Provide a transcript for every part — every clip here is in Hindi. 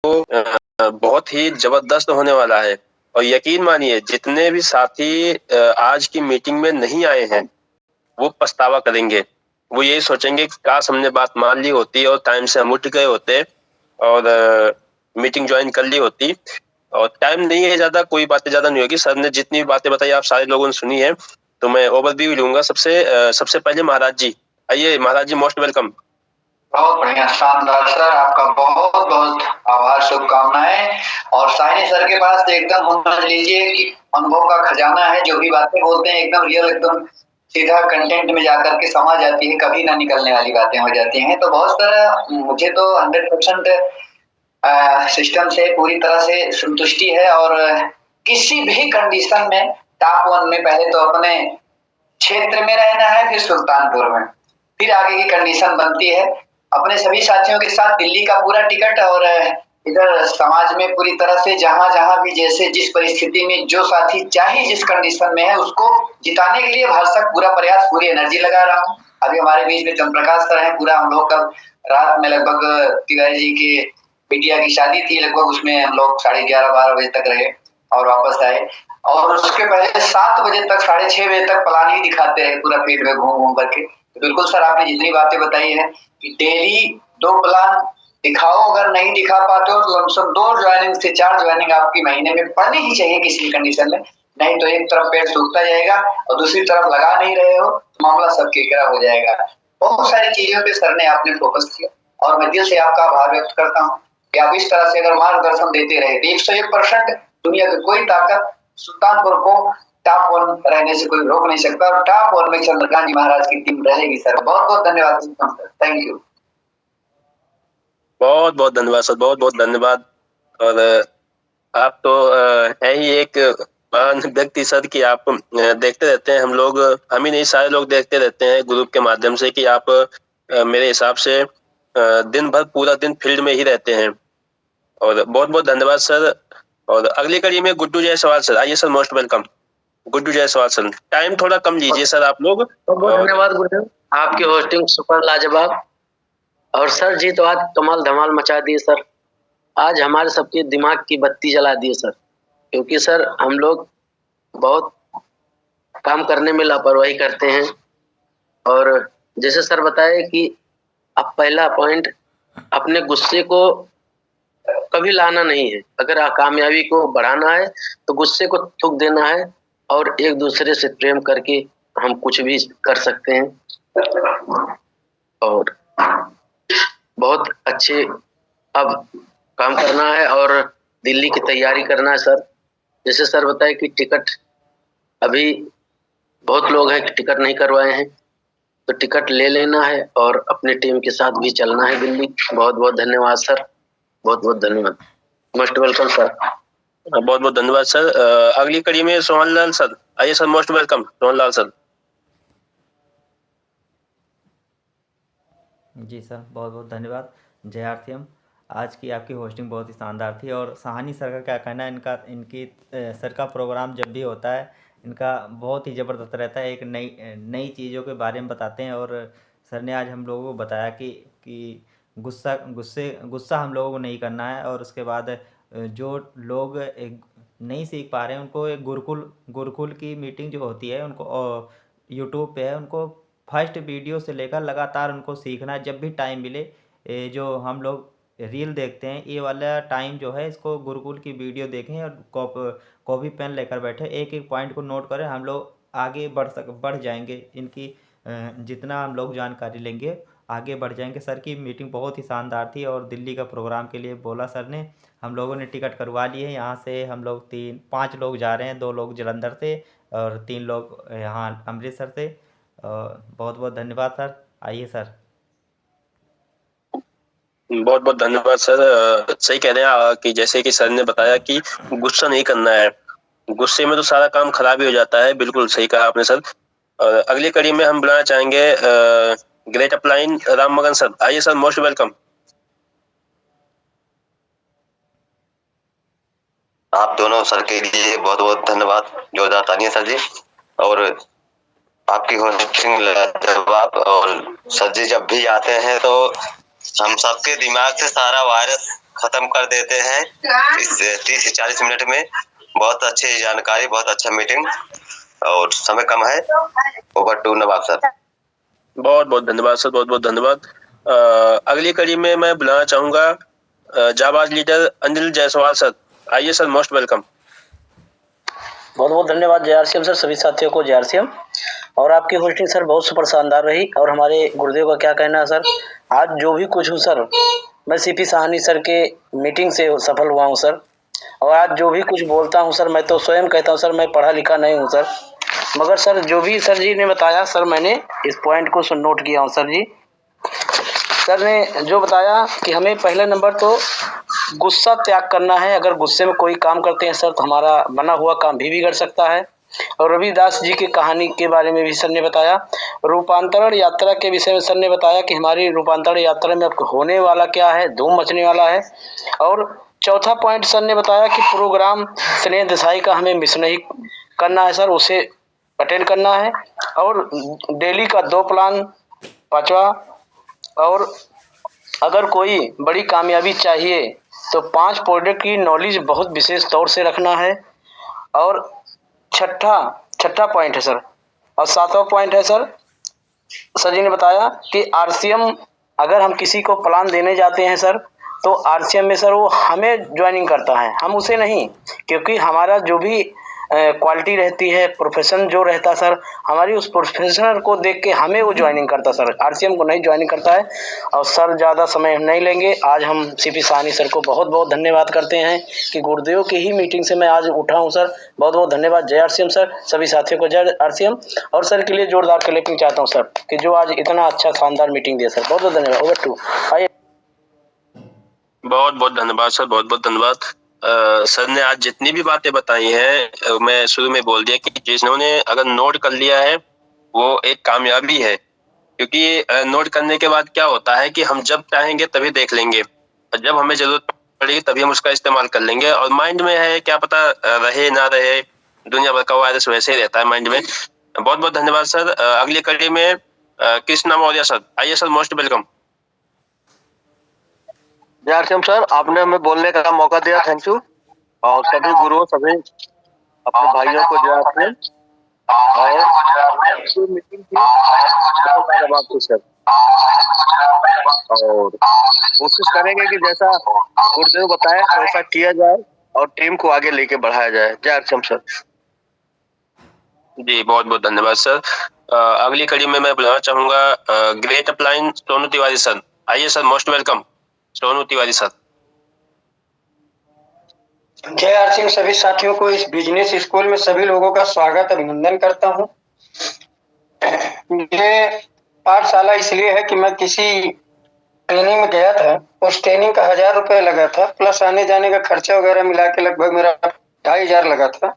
बहुत ही जबरदस्त होने वाला है। और यकीन मानिए जितने भी साथी आज की मीटिंग में नहीं आए हैं वो पछतावा करेंगे। वो यही सोचेंगे कि काश हमने बात मान ली होती और टाइम से हम उठ गए होते और मीटिंग ज्वाइन कर ली होती। और टाइम नहीं है ज्यादा, कोई बातें ज्यादा नहीं होगी। सर ने जितनी बातें बताई आप सारे लोगों ने सुनी है, तो मैं ओवरव्यू लूंगा। सबसे पहले महाराज जी आइए। महाराज जी मोस्ट वेलकम। बहुत बढ़िया, शानदार सर, आपका बहुत बहुत आभार, शुभकामनाएं। और साइनी सर के पास एकदम समझ लीजिए कि अनुभव का खजाना है। जो भी बातें बोलते हैं एकदम रियल, एकदम सीधा कंटेंट में जाकर के समझ आती है, कभी ना निकलने वाली बातें हो जाती हैं। तो बहुत सारा मुझे तो 100% सिस्टम से पूरी तरह से संतुष्टि है। और किसी भी कंडीशन में टॉप 1 में पहले तो अपने क्षेत्र में रहना है, फिर सुल्तानपुर में, फिर आगे की कंडीशन बनती है। अपने सभी साथियों के साथ दिल्ली का पूरा टिकट और इधर समाज में पूरी तरह से जहां जहां भी जैसे जिस परिस्थिति में जो साथी चाहे जिस कंडीशन में है उसको जिताने के लिए भरसक पूरा प्रयास, पूरी एनर्जी लगा रहा हूँ। अभी हमारे बीच में चंद्रप्रकाश सर है। पूरा हम लोग कल रात में लगभग तिवारी जी की बिटिया की शादी थी, लगभग उसमें हम लोग 11:30-12 बजे तक रहे और वापस आए। और उसके पहले 7 बजे तक, 6:30 बजे तक प्लान ही दिखाते रहे पूरा फील्ड में घूम घूम करके। तो बिल्कुल सर, आपने जितनी बातें बताई है कि डेली 2 प्लान दिखाओ, अगर नहीं दिखा पाते हो तो लमसम 2 ज्वाइनिंग से 4 ज्वाइनिंग आपकी महीने में पड़नी ही चाहिए किसी भी कंडीशन में। नहीं तो एक तरफ पेड़ सूखता जाएगा और दूसरी तरफ लगा नहीं रहे हो तो मामला सब किरकिरा हो जाएगा। बहुत सारी चीजों पे सर ने आपने फोकस किया और मैं दिल से आपका आभार व्यक्त करता हूँ कि आप इस तरह से अगर मार्गदर्शन देते रहे तो 101% दुनिया की कोई ताकत सुल्तानपुर को टॉप 1 रहने से कोई रोक नहीं सकता। और टॉप 1 में चंद्रकांत जी महाराज की टीम रहेगी सर। बहुत बहुत धन्यवाद सर, थैंक यू। बहुत बहुत धन्यवाद सर, बहुत बहुत धन्यवाद। और आप तो है ही एक महान व्यक्ति सर कि आप देखते रहते हैं। हम ही नहीं सारे लोग देखते रहते हैं ग्रुप के माध्यम से कि आप मेरे हिसाब से दिन भर पूरा दिन फील्ड में ही रहते हैं। और बहुत बहुत धन्यवाद सर। और अगली कड़ी में गुड्डू जायसवाल सर आइए sir, most welcome. Guddu Jaiswal sir, time थोड़ा कम लीजिए सर आप लोग। बहुत धन्यवाद गुरु, आपकी होस्टिंग सुपर लाजवाब। और सर जी तो आज कमाल धमाल मचा दिए सर। आज हमारे सबके दिमाग की बत्ती जला दिए सर, क्योंकि सर हम लोग बहुत काम करने में लापरवाही करते हैं। और जैसे सर बताए कि अब पहला पॉइंट, अपने गुस्से को कभी लाना नहीं है। अगर कामयाबी को बढ़ाना है तो गुस्से को थूक देना है और एक दूसरे से प्रेम करके हम कुछ भी कर सकते हैं। और बहुत अच्छे अब काम करना है और दिल्ली की तैयारी करना है सर। जैसे सर बताए कि टिकट अभी बहुत लोग हैं कि टिकट नहीं करवाए हैं, तो टिकट ले लेना है और अपने टीम के साथ भी चलना है दिल्ली। बहुत बहुत धन्यवाद सर, बहुत बहुत धन्यवाद, मोस्ट वेलकम सर। बहुत बहुत धन्यवाद सर। अगली कड़ी में सोहन लाल सर आइए sir, most welcome Sohan Lal sir. जी सर, बहुत बहुत धन्यवाद। जय आरसीएम। आज की आपकी होस्टिंग बहुत ही शानदार थी। और साहनी सर का क्या कहना है, इनकी सर का प्रोग्राम जब भी होता है इनका बहुत ही ज़बरदस्त रहता है। एक नई नई चीज़ों के बारे में बताते हैं। और सर ने आज हम लोगों को बताया कि गुस्सा हम लोगों को नहीं करना है। और उसके बाद जो लोग एक नहीं सीख पा रहे हैं उनको एक गुरुकुल की मीटिंग जो होती है उनको यूट्यूब पे है, उनको फर्स्ट वीडियो से लेकर लगातार उनको सीखना है। जब भी टाइम मिले, जो हम लोग रील देखते हैं ये वाला टाइम जो है इसको गुरुकुल की वीडियो देखें और कॉपी पेन लेकर बैठे, एक एक पॉइंट को नोट करें। हम लोग आगे बढ़ जाएंगे। इनकी जितना हम लोग जानकारी लेंगे आगे बढ़ जाएंगे। सर की मीटिंग बहुत ही शानदार थी। और दिल्ली का प्रोग्राम के लिए बोला सर ने, हम लोगों ने टिकट करवा लिए हैं। यहाँ से हम लोग 5 लोग जा रहे हैं, 2 लोग जलंधर से और 3 लोग यहाँ अमृतसर से। बहुत बहुत धन्यवाद सर। आइए सर। बहुत बहुत धन्यवाद सर। सही कह रहे हैं कि जैसे कि सर ने बताया कि गुस्सा नहीं करना है, गुस्से में तो सारा काम खराब ही हो जाता है। बिल्कुल सही कहा आपने सर। अगली कड़ी में हम बुलाना चाहेंगे ग्रेट अपलाइन राम मगन सर आइए सर, मोस्ट वेलकम। आप दोनों सर के लिए बहुत बहुत धन्यवाद, जोरदार तालियां सर जी। और आपकी होस्टिंग जवाब। और सर जी जब भी आते हैं तो हम सबके दिमाग से सारा वायरस खत्म कर देते हैं इस 30 से 40 मिनट में। बहुत अच्छी जानकारी, बहुत अच्छा मीटिंग, और समय कम है। Over to Nawab sir. बहुत बहुत धन्यवाद सर, बहुत बहुत धन्यवाद। अगली कड़ी में मैं बुलाना चाहूंगा जाबाज लीडर अनिल जायसवाल सर। आइए सर, मोस्ट वेलकम। बहुत बहुत धन्यवाद JRCM सर, सभी साथियों को JRCM। और आपकी होस्टिंग सर बहुत सुपर शानदार रही। और हमारे गुरुदेव का क्या कहना है सर, आज जो भी कुछ हूँ सर, मैं CP साहनी सर के मीटिंग से सफल हुआ हूँ सर। और आज जो भी कुछ बोलता हूँ सर, मैं तो स्वयं कहता हूँ सर, मैं पढ़ा लिखा नहीं हूँ सर, मगर सर जो भी सर जी ने बताया सर, मैंने इस पॉइंट को नोट किया हूँ सर जी। सर ने जो बताया कि हमें पहले नंबर तो गुस्सा त्याग करना है। अगर गुस्से में कोई काम करते हैं सर, तो हमारा बना हुआ काम भी बिगड़ सकता है। और रविदास जी की कहानी के बारे में भी सर ने बताया। रूपांतरण यात्रा के विषय में सर ने बताया कि हमारी रूपांतरण यात्रा में अब होने वाला क्या है, धूम मचने वाला है। और चौथा पॉइंट सर ने बताया कि प्रोग्राम स्नेह देसाई का हमें मिस नहीं करना है सर, उसे अटेंड करना है। और डेली का 2 प्लान, पांचवा। और अगर कोई बड़ी कामयाबी चाहिए तो 5 प्रोडक्ट की नॉलेज बहुत विशेष तौर से रखना है। और छठा पॉइंट है सर। और 7वां पॉइंट है सर जी ने बताया कि RCM, अगर हम किसी को प्लान देने जाते हैं सर, तो RCM में सर वो हमें ज्वाइनिंग करता है, हम उसे नहीं। क्योंकि हमारा जो भी क्वालिटी रहती है, प्रोफेशन जो रहता है सर, हमारी उस प्रोफेशनल को देख के हमें वो ज्वाइनिंग करता है सर, RCM को नहीं ज्वाइनिंग करता है। और सर ज़्यादा समय हम नहीं लेंगे। आज हम CP साहनी सर को बहुत बहुत धन्यवाद करते हैं कि गुरुदेव की ही मीटिंग से मैं आज उठा हूँ सर। बहुत बहुत धन्यवाद JRCM सर, सभी साथियों को JRCM। और सर के लिए जोरदार क्लैपिंग चाहता हूँ सर, कि जो आज इतना अच्छा शानदार मीटिंग दिया सर। बहुत बहुत धन्यवाद। Over to. आइए। बहुत बहुत धन्यवाद सर, बहुत बहुत धन्यवाद। सर ने आज जितनी भी बातें बताई हैं, मैं शुरू में बोल दिया कि जिन्होंने अगर नोट कर लिया है वो एक कामयाबी है। क्योंकि नोट करने के बाद क्या होता है कि हम जब चाहेंगे तभी देख लेंगे, और जब हमें जरूरत पड़ेगी तभी हम उसका इस्तेमाल कर लेंगे। और माइंड में है, क्या पता रहे ना रहे, दुनिया भर का वायरस वैसे ही रहता है माइंड में। बहुत बहुत धन्यवाद सर। अगली कड़ी में कृष्णा मौर्य सर। आइए sir, most welcome. JRCM sir, आपने हमें बोलने का मौका दिया, थैंक यू। और सभी गुरुओं, सभी अपने भाइयों को JRCM। और जो मीटिंग थी आपको सर, और कोशिश करेंगे कि जैसा गुरुदेव बताए वैसा किया जाए और टीम को आगे लेके बढ़ाया जाए। JRCM sir. जी बहुत बहुत धन्यवाद सर। अगली कड़ी में मैं बुलाना चाहूंगा great upline Sonu Tiwari sir. आइए sir, most welcome Sonu Tiwari sir. JRCM सभी साथियों को इस बिजनेस स्कूल में सभी लोगों का स्वागत, अभिनंदन करता हूं। ये पाठशाला इसलिए है कि मैं किसी ट्रेनिंग में गया था, उस ट्रेनिंग का 1000 रुपये लगा था, प्लस आने जाने का खर्चा वगैरह मिला के लगभग मेरा 2500 लगा था।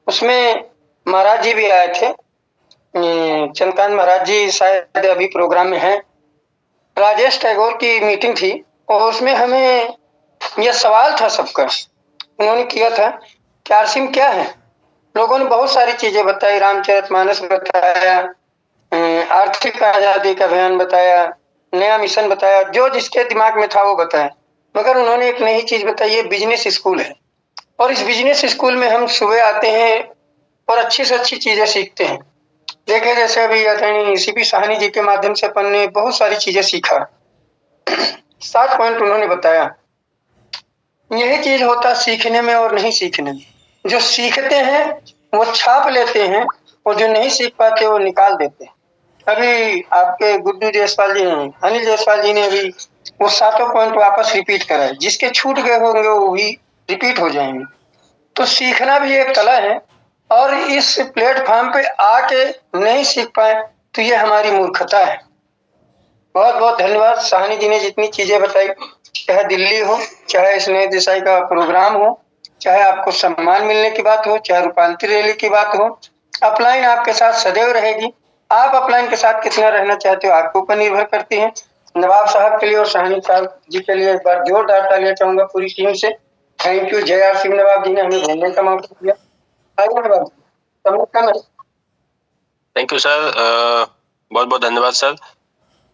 उसमें महाराज जी भी आए थे, चंद्रकांत महाराज जी शायद अभी प्रोग्राम में हैं। राजेश टैगोर की मीटिंग थी और उसमें हमें यह सवाल था सबका, उन्होंने किया था कि RCM क्या है। लोगों ने बहुत सारी चीजें बताई, रामचरितमानस बताया, आर्थिक आजादी का अभियान बताया, नया मिशन बताया, जो जिसके दिमाग में था वो बताया। मगर उन्होंने एक नई चीज बताई, ये बिजनेस स्कूल है। और इस बिजनेस स्कूल में हम सुबह आते हैं और अच्छी से अच्छी चीजें सीखते हैं। देखे जैसे अभी CP साहनी जी के माध्यम से अपन ने बहुत सारी चीजें सीखा। 7 पॉइंट उन्होंने बताया। यही चीज होता है सीखने में और नहीं सीखने में। जो सीखते हैं वो छाप लेते हैं, और जो नहीं सीख पाते वो निकाल देते हैं। अभी आपके गुड्डू जायसवाल जी ने, अनिल जायसवाल जी ने अभी वो 7 पॉइंट वापस रिपीट करा है। जिसके छूट गए होंगे वो भी रिपीट हो जाएंगे। तो सीखना भी एक कला है, और इस प्लेटफॉर्म पे आके नहीं सीख पाए तो ये हमारी मूर्खता है। बहुत बहुत धन्यवाद। साहनी जी ने जितनी चीजें बताई, चाहे दिल्ली हो, चाहे स्नेह देसाई का प्रोग्राम हो, चाहे आपको सम्मान मिलने की बात हो, चाहे रूपांतरी रैली की बात हो, अपलाइन आपके साथ सदैव रहेगी। आप अपलाइन के साथ कितना रहना चाहते हो आपके ऊपर निर्भर करती है। नवाब साहब के लिए और साहनी साहब जी के लिए एक बार जोरदार तालियां चाहूंगा पूरी टीम से। थैंक यू JRCM नवाब जी ने हमें बोलने का मौका दिया। आइए नवाब जी, थैंक यू सर, बहुत बहुत धन्यवाद सर।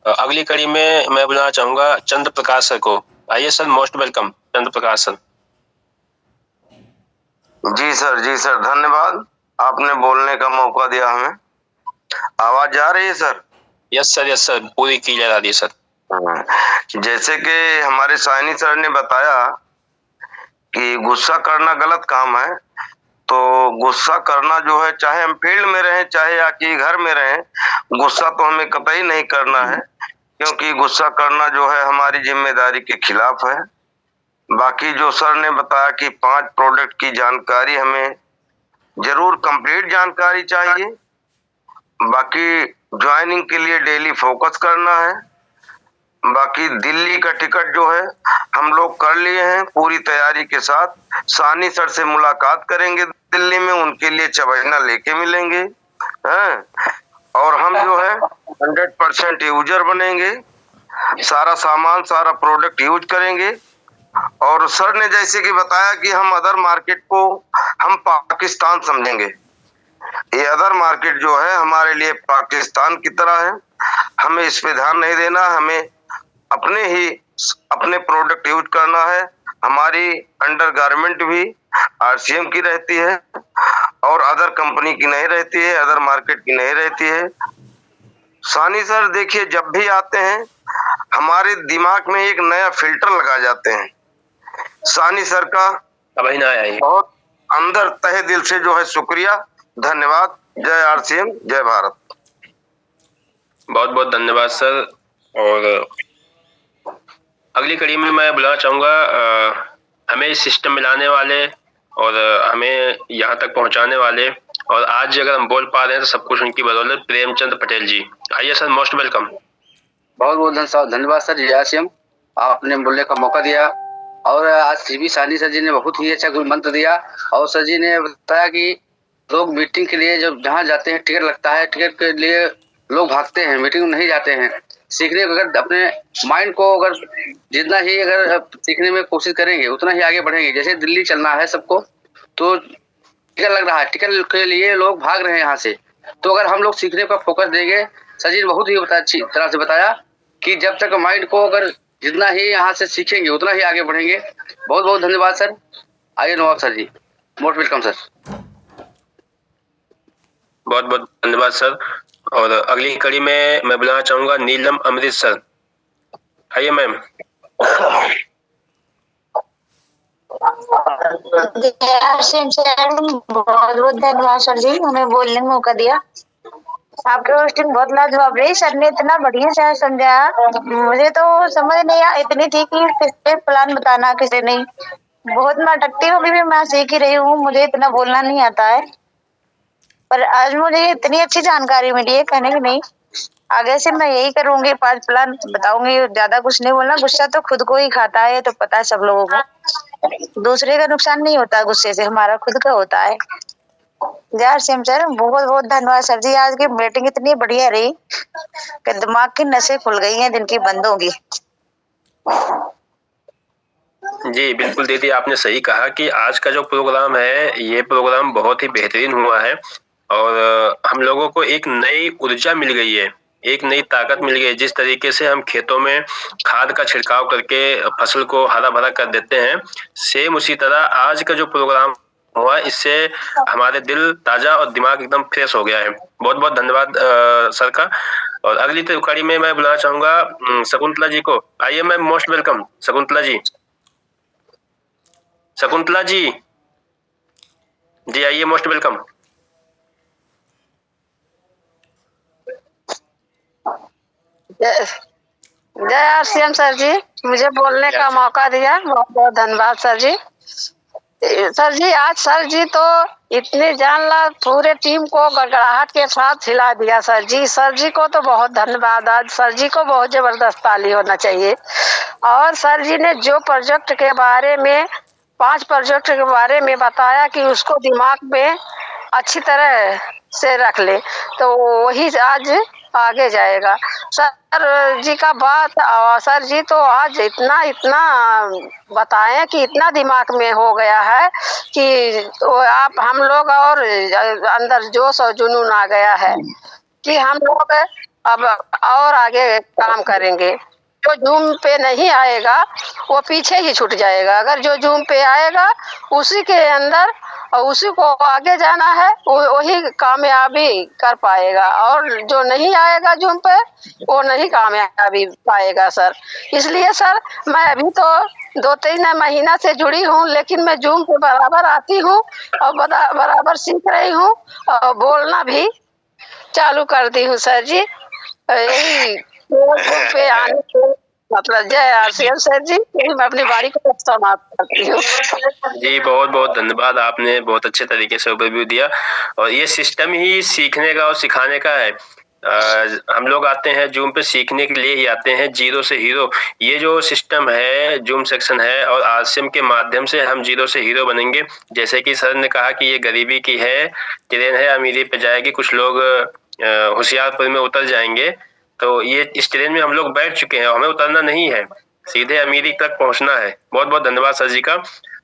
अगली कड़ी में मैं बुलाना चाहूंगा चंद्र प्रकाश सर को। आइए सर, मोस्ट वेलकम चंद्र प्रकाश सर। जी सर धन्यवाद, आपने बोलने का मौका दिया हमें। आवाज जा रही है सर? यस सर, पूरी क्लियर आ रही है सर। जैसे कि हमारे साइनी सर ने बताया कि गुस्सा करना गलत काम है, तो गुस्सा करना जो है, चाहे हम फील्ड में रहें चाहे या कि घर में रहें, गुस्सा तो हमें कतई नहीं करना है, क्योंकि गुस्सा करना जो है हमारी जिम्मेदारी के खिलाफ है। बाकी जो सर ने बताया कि 5 प्रोडक्ट की जानकारी हमें जरूर कंप्लीट जानकारी चाहिए। बाकी ज्वाइनिंग के लिए डेली फोकस करना है। बाकी दिल्ली का टिकट जो है हम लोग कर लिए हैं पूरी तैयारी के साथ। सानी सर से मुलाकात करेंगे दिल्ली में, उनके लिए चवन्ना लेके मिलेंगे हैं, और हम जो है 100% यूजर बनेंगे। सारा सामान सारा प्रोडक्ट यूज करेंगे। और सर ने जैसे कि बताया कि हम अदर मार्केट को हम पाकिस्तान समझेंगे। ये अदर मार्केट जो है हमारे लिए पाकिस्तान की तरह है। हमें इस पे ध्यान नहीं देना, हमें अपने प्रोडक्ट यूज करना है। हमारी अंडर गारमेंट भी आरसीएम की रहती है और अदर कंपनी की नहीं रहती है, अदर मार्केट की नहीं रहती है। सानी सर देखिए, जब भी आते हैं हमारे दिमाग में एक नया फिल्टर लगा जाते हैं। सानी सर का अभी ना आया ये। बहुत अंदर तहे दिल से जो है शुक्रिया, धन्यवाद। जय आरसीएम, जय भारत। बहुत बहुत धन्यवाद सर। और अगली कड़ी में मैं बुलाना चाहूँगा हमें इस सिस्टम में लाने वाले और हमें यहाँ तक पहुँचाने वाले, और आज अगर हम बोल पा रहे हैं तो सब कुछ उनकी बदौलत, प्रेमचंद पटेल जी। आइए सर, मोस्ट वेलकम। बहुत बहुत धन्यवाद सर। जय आरसीएम, आपने बोलने का मौका दिया। और आज सीबी सानी सर जी ने बहुत ही अच्छा गुरु मंत्र दिया। और सर जी ने बताया कि लोग मीटिंग के लिए जब जहाँ जाते हैं टिकट लगता है, टिकट के लिए लोग भागते हैं, मीटिंग में नहीं जाते हैं। सीखने को अगर अपने माइंड को अगर जितना ही अगर सीखने में कोशिश करेंगे उतना ही आगे बढ़ेंगे। जैसे दिल्ली चलना है सबको, तो टिकट लग रहा है, टिकट के लिए लोग भाग रहे हैं यहाँ से। तो अगर हम लोग सीखने पर फोकस देंगे, सर जी ने बहुत ही अच्छी तरह से बताया कि जब तक माइंड को अगर जितना ही यहाँ से सीखेंगे उतना ही आगे बढ़ेंगे। बहुत बहुत धन्यवाद सर। आइए नवाब सर जी, मोस्ट वेलकम सर। बहुत बहुत धन्यवाद सर। और अगली कड़ी में मैं बुलाना चाहूँगा नीलम अमृत सर। आइए मैम। बहुत बहुत धन्यवाद सर जी, हमें बोलने का मौका दिया। आपकी होस्टिंग बहुत लाजवाब रही। सर ने इतना बढ़िया से समझाया, मुझे तो समझ नहीं आ इतनी थी कि किससे प्लान बताना किसे नहीं। बहुत नाटकती हूँ, अभी भी मैं सीख ही रही हूँ, मुझे इतना बोलना नहीं आता है। पर आज मुझे इतनी अच्छी जानकारी मिली है, कहने की नहीं। आगे से मैं यही करूंगी, 5 प्लान बताऊंगी, ज्यादा कुछ नहीं बोलना। गुस्सा तो खुद को ही खाता है, तो पता है सब लोगों को। दूसरे का नुकसान नहीं होता गुस्से से, हमारा खुद का होता है। यार सिम सर, बहुत बहुत धन्यवाद सर जी। आज की मीटिंग इतनी बढ़िया रही कि दिमाग की नसें खुल गई हैं, दिन की बंद होगी। जी बिल्कुल दीदी, आपने सही कहा कि आज का जो प्रोग्राम है, ये प्रोग्राम बहुत ही बेहतरीन हुआ है और हम लोगों को एक नई ऊर्जा मिल गई है, एक नई ताकत मिल गई है। जिस तरीके से हम खेतों में खाद का छिड़काव करके फसल को हरा भरा कर देते हैं, सेम उसी तरह आज का जो प्रोग्राम हुआ, इससे हमारे दिल ताजा और दिमाग एकदम फ्रेश हो गया है। बहुत बहुत धन्यवाद सर का। और अगली कड़ी में मैं बुलाना चाहूंगा शकुंतला जी को। आइए ma'am, most welcome Shakuntala ji. Shakuntala ji, जी आइए, मोस्ट वेलकम। जय आरसीएम सर जी, मुझे बोलने का मौका दिया, बहुत बहुत धन्यवाद सर जी। सर जी, आज सर जी तो इतनी जानला पूरे टीम को गड़गड़ाहट के साथ हिला दिया सर जी। सर जी को तो बहुत धन्यवाद। आज सर जी को बहुत जबरदस्त ताली होना चाहिए। और सर जी ने जो प्रोजेक्ट के बारे में 5 प्रोजेक्ट के बारे में बताया कि उसको दिमाग में अच्छी तरह से रख ले, तो वही आज आगे जाएगा। सर जी का बात, सर जी तो आज इतना बताएं कि इतना दिमाग में हो गया है कि आप हम लोग और अंदर जोश और जुनून आ गया है कि हम लोग अब और आगे काम करेंगे। जो जूम पे नहीं आएगा वो पीछे ही छूट जाएगा। अगर जो जूम पे आएगा उसी के अंदर और उसी को आगे जाना है, वही कामयाबी कर पाएगा, और जो नहीं आएगा जूम पे वो नहीं कामयाबी पाएगा सर। इसलिए सर मैं अभी तो 2-3 महीना से जुड़ी हूँ, लेकिन मैं जूम पे बराबर आती हूँ और बराबर सीख रही हूँ और बोलना भी चालू कर दी हूँ सर जी। यही पे आने के मतलब जय आरसीएम सर जी। यही मैं अपनी बारी को समाप्त करती हूँ। जी बहुत बहुत धन्यवाद, आपने बहुत अच्छे तरीके से ओवरव्यू दिया। और ये सिस्टम ही सीखने का और सिखाने का है। हम लोग आते हैं जूम पे सीखने के लिए ही आते हैं, जीरो से हीरो। ये जो सिस्टम है, जूम सेक्शन है, और आरसीएम के माध्यम से हम जीरो से हीरो बनेंगे। जैसे कि सर ने कहा कि ये गरीबी की है ट्रेन है, अमीरी पे जाएगी, कुछ लोग होशियारपुर में उतर जाएंगे। तो ये इस ट्रेन में हम लोग बैठ चुके हैं, हमें उतरना नहीं है, सीधे अमीरी तक पहुंचना है। बहुत बहुत धन्यवाद सर जी का।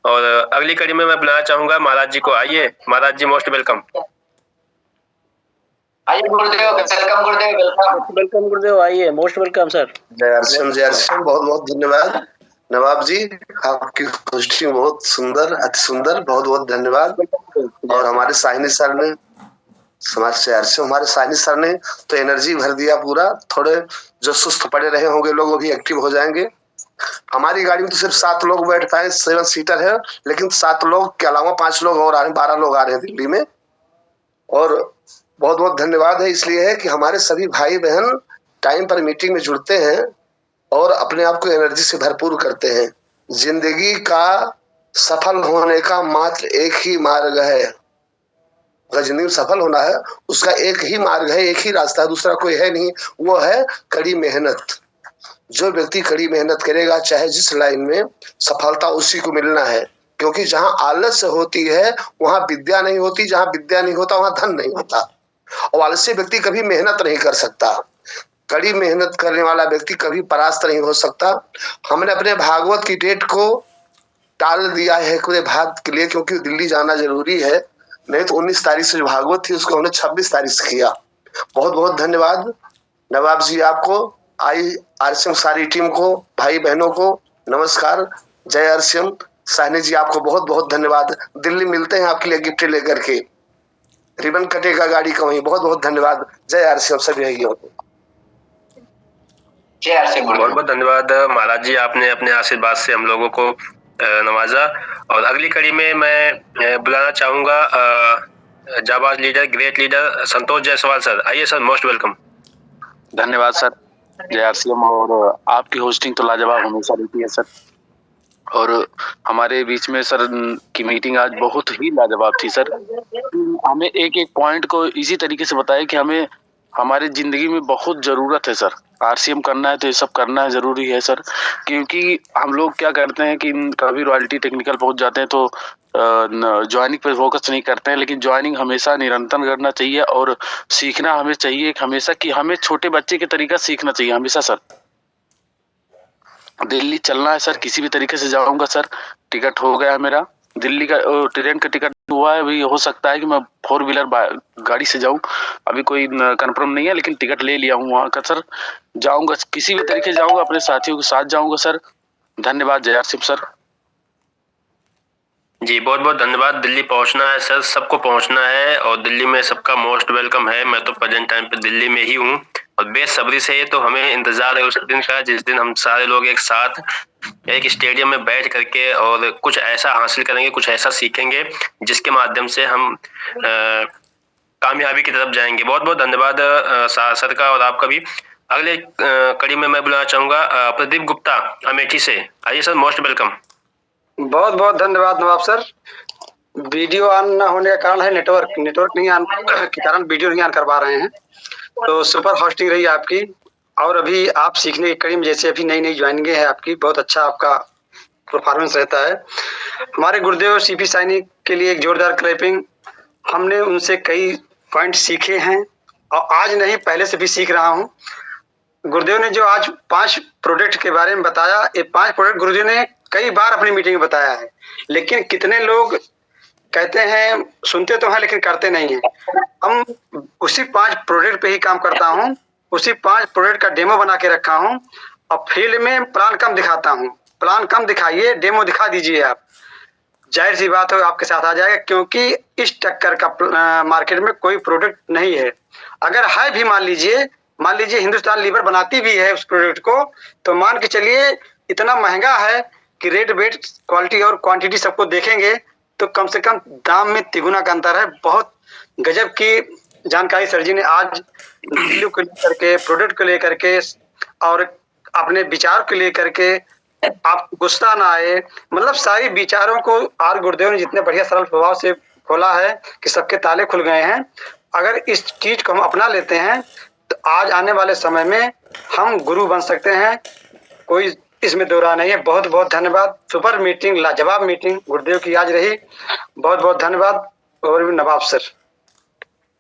और अगली कड़ी में मैं बुलाना चाहूंगा महाराज जी को। आइए महाराज जी, मोस्ट वेलकम। आइए गुरुदेव, वेलकम गुरुदेव, वेलकम गुरुदेव, आइए, मोस्ट वेलकम सर। जय हरसिम, बहुत बहुत धन्यवाद नवाब जी, आपकी होस्टिंग बहुत सुंदर, अति सुंदर, बहुत बहुत धन्यवाद। और हमारे साहिनी सर ने हमारे साहिनी सर ने तो एनर्जी भर दिया पूरा। थोड़े जो सुस्त पड़े रहे होंगे लोग वो भी एक्टिव हो जाएंगे। हमारी गाड़ी में तो सिर्फ 7 लोग बैठ पाए, 7 सीटर है, लेकिन 7 लोग के अलावा 5 लोग और आ रहे हैं, 12 लोग आ रहे हैं दिल्ली में। और बहुत बहुत धन्यवाद है इसलिए है कि हमारे सभी भाई बहन टाइम पर मीटिंग में जुड़ते हैं और अपने आप को एनर्जी से भरपूर करते हैं। जिंदगी का सफल होने का मात्र एक ही मार्ग है। अगर जिंदगी में सफल होना है उसका एक ही मार्ग है, एक ही रास्ता है, दूसरा कोई है नहीं। वो है कड़ी मेहनत। जो व्यक्ति कड़ी मेहनत करेगा चाहे जिस लाइन में, सफलता उसी को मिलना है। क्योंकि जहाँ आलस्य होती है वहां विद्या नहीं होती, जहाँ विद्या नहीं होता वहां धन नहीं होता। और आलस्य व्यक्ति कभी मेहनत नहीं कर सकता। कड़ी मेहनत करने वाला व्यक्ति कभी परास्त नहीं हो सकता। हमने अपने भागवत की डेट को टाल दिया है पूरे भाग के लिए, क्योंकि दिल्ली जाना जरूरी है। नहीं तो 19 तारीख से जो भागवत थी उसको हमने 26 तारीख से किया। बहुत बहुत धन्यवाद नवाब जी आपको, आई आरसीएम सारी टीम को, भाई बहनों को नमस्कार। जय आरसीएम। साहनी जी आपको बहुत बहुत धन्यवाद। दिल्ली मिलते हैं आपके लिए गिफ्ट लेकर के, रिबन कटेगा गाड़ी का वहीं। बहुत बहुत धन्यवाद। जय आरसीएम सभी भाइयों को। बहुत बहुत धन्यवाद महाराज जी, आपने अपने आशीर्वाद से हम लोगों को नवाजा। और अगली कड़ी में मैं बुलाना चाहूंगा जाबाज लीडर, ग्रेट लीडर संतोष जायसवाल सर। आइए सर, मोस्ट वेलकम। धन्यवाद सर, जय आरसीएम। और आपकी होस्टिंग तो लाजवाब हमेशा रहती है सर। और हमारे बीच में सर की मीटिंग आज बहुत ही लाजवाब थी सर। हमें एक एक पॉइंट को इसी तरीके से बताया कि हमें हमारी जिंदगी में बहुत जरूरत है सर। आरसीएम करना है तो ये सब करना है, जरूरी है सर। क्योंकि हम लोग क्या करते हैं कि कभी रॉयल्टी टेक्निकल पहुंच जाते हैं तो ज्वाइनिंग पे फोकस नहीं करते हैं, लेकिन ज्वाइनिंग हमेशा निरंतर करना चाहिए और सीखना हमें चाहिए हमेशा, कि हमें छोटे बच्चे के तरीका सीखना चाहिए हमेशा सर। दिल्ली चलना है सर, किसी भी तरीके से जाऊंगा सर। टिकट हो गया मेरा दिल्ली का, ट्रेन का टिकट हुआ है। अभी हो सकता है कि मैं 4 व्हीलर गाड़ी से जाऊं, अभी कोई कंफर्म नहीं है, लेकिन टिकट ले लिया हूं वहां का सर। जाऊंगा किसी भी तरीके से जाऊंगा, अपने साथियों के साथ जाऊंगा सर। धन्यवाद जय आरसीएम सर। जी बहुत बहुत धन्यवाद। दिल्ली पहुंचना है सर, सबको पहुंचना है और दिल्ली में सबका मोस्ट वेलकम है। मैं तो प्रेजेंट टाइम पे दिल्ली में ही हूँ और बेसब्री से तो हमें इंतजार है उस दिन का जिस दिन हम सारे लोग एक साथ एक स्टेडियम में बैठ करके और कुछ ऐसा हासिल करेंगे, कुछ ऐसा सीखेंगे जिसके माध्यम से हम कामयाबी की तरफ जाएंगे। बहुत बहुत धन्यवाद सर का और आपका भी। अगले कड़ी में मैं बुलाना चाहूंगा प्रदीप गुप्ता अमेठी से। आइए सर, मोस्ट वेलकम। बहुत बहुत धन्यवाद नवाब सर। वीडियो ऑन न होने का कारण है नेटवर्क नहीं ऑन के कारण वीडियो नहीं ऑन करवा रहे हैं। तो सुपर होस्टिंग रही आपकी। और अभी आप सीखने की कड़ी में, जैसे अभी नई ज्वाइनिंग है आपकी, बहुत अच्छा आपका परफॉर्मेंस रहता है। हमारे गुरुदेव सीपी साइनी के लिए एक जोरदार क्लैपिंग। हमने उनसे कई पॉइंट सीखे हैं और आज नहीं पहले से भी सीख रहा हूँ। गुरुदेव ने जो आज 5 प्रोडक्ट के बारे में बताया, ये 5 प्रोडक्ट गुरुदेव ने कई बार अपनी मीटिंग में बताया है, लेकिन कितने लोग कहते हैं, सुनते तो हैं लेकिन करते नहीं हैं। हम उसी 5 प्रोडक्ट पे ही काम करता हूँ, उसी 5 प्रोडक्ट का डेमो बना के रखा हूँ अब फील्ड में प्लान कम दिखाता हूँ, प्लान कम दिखाइए, डेमो दिखा दीजिए आप, जाहिर सी बात हो आपके साथ आ जाएगा, क्योंकि इस टक्कर का मार्केट में कोई प्रोडक्ट नहीं है। अगर है भी मान लीजिए हिंदुस्तान लीवर बनाती भी है उस प्रोडक्ट को, तो मान के चलिए इतना महंगा है कि रेट वेट क्वालिटी और क्वांटिटी सबको देखेंगे तो कम से कम दाम में तिगुना का अंतर है। बहुत गजब की जानकारी सर जी ने आज वैल्यू को लेकर के, प्रोडक्ट को लेकर के और अपने विचार को लेकर के, आप गुस्सा ना आए, मतलब सारी विचारों को आर गुरुदेव ने जितने बढ़िया सरल स्वभाव से खोला है कि सबके ताले खुल गए हैं। अगर इस चीज को हम अपना लेते हैं तो आज आने वाले समय में हम गुरु बन सकते हैं, कोई इसमें दो राय नहीं है। बहुत बहुत धन्यवाद। सुपर मीटिंग, लाजवाब मीटिंग गुरुदेव की आज रही। बहुत बहुत धन्यवाद। और भी नवाब सर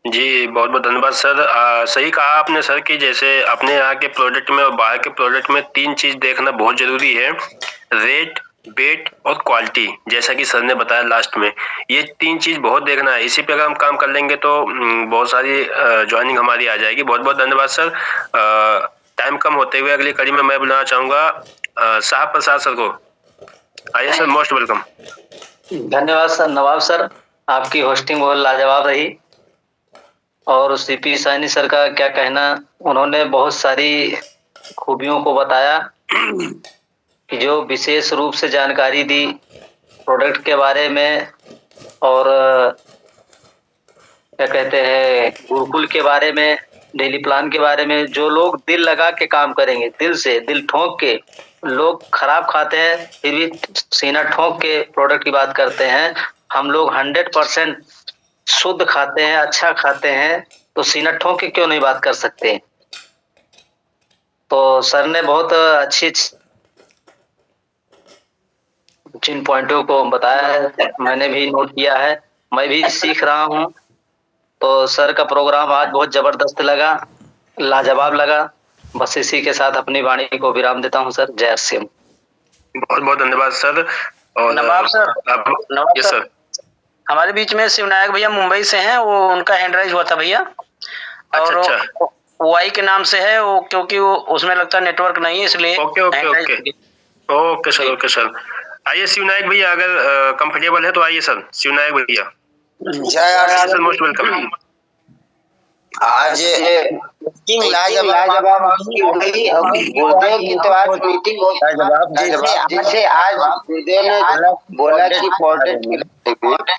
जी, बहुत बहुत धन्यवाद सर। सही कहा आपने सर कि जैसे अपने यहाँ के प्रोडक्ट में और बाहर के प्रोडक्ट में 3 चीज देखना बहुत जरूरी है, रेट, वेट और क्वालिटी। जैसा कि सर ने बताया लास्ट में, ये 3 चीज बहुत देखना है। इसी पे अगर हम काम कर लेंगे तो बहुत सारी ज्वाइनिंग हमारी आ जाएगी। बहुत बहुत धन्यवाद सर। टाइम कम होते हुए अगली कड़ी में मैं बुलाना चाहूंगा साहब प्रसाद सर को। आइए सर, मोस्ट वेलकम। धन्यवाद सर। नवाब सर, आपकी होस्टिंग बहुत लाजवाब रही। और सीपी सैनी सर का क्या कहना, उन्होंने बहुत सारी खूबियों को बताया कि जो विशेष रूप से जानकारी दी प्रोडक्ट के बारे में और क्या कहते हैं गुरुकुल के बारे में, डेली प्लान के बारे में। जो लोग दिल लगा के काम करेंगे, दिल से, दिल ठोक के, लोग खराब खाते हैं फिर भी सीना ठोक के प्रोडक्ट की बात करते हैं। हम लोग 100% शुद्ध खाते हैं, अच्छा खाते हैं, तो सीना ठोक के क्यों नहीं बात कर सकते। तो सर ने बहुत अच्छी जिन पॉइंटों को बताया है मैंने भी नोट किया है, मैं भी सीख रहा हूँ। तो सर का प्रोग्राम आज बहुत जबरदस्त लगा, लाजवाब लगा। बस इसी के साथ अपनी वाणी को विराम देता हूँ सर। जय श्री राम। बहुत बहुत धन्यवाद सर। और नवाब सर, नवाब सर, हमारे बीच में शिवनायक भैया मुंबई से हैं, वो उनका हैंड राइज हुआ था भैया। और अच्छा। वाई के नाम से है वो, क्योंकि वो उसमें लगता है नेटवर्क नहीं है, इसलिए okay okay okay okay sir. Okay sir, आइए शिवनायक भैया, अगर कंफर्टेबल है तो आइए सर। शिवनायक भैया, जय सर, मोस्ट वेलकम। आज लाजवाब गुरुदेव की तो आज मीटिंग बहुत जैसे आज गुरुदेव ने बोला कि प्रोडक्ट,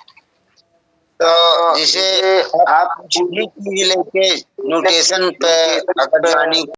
तो जिसे आप चीज लेके नोटेशन पे अगर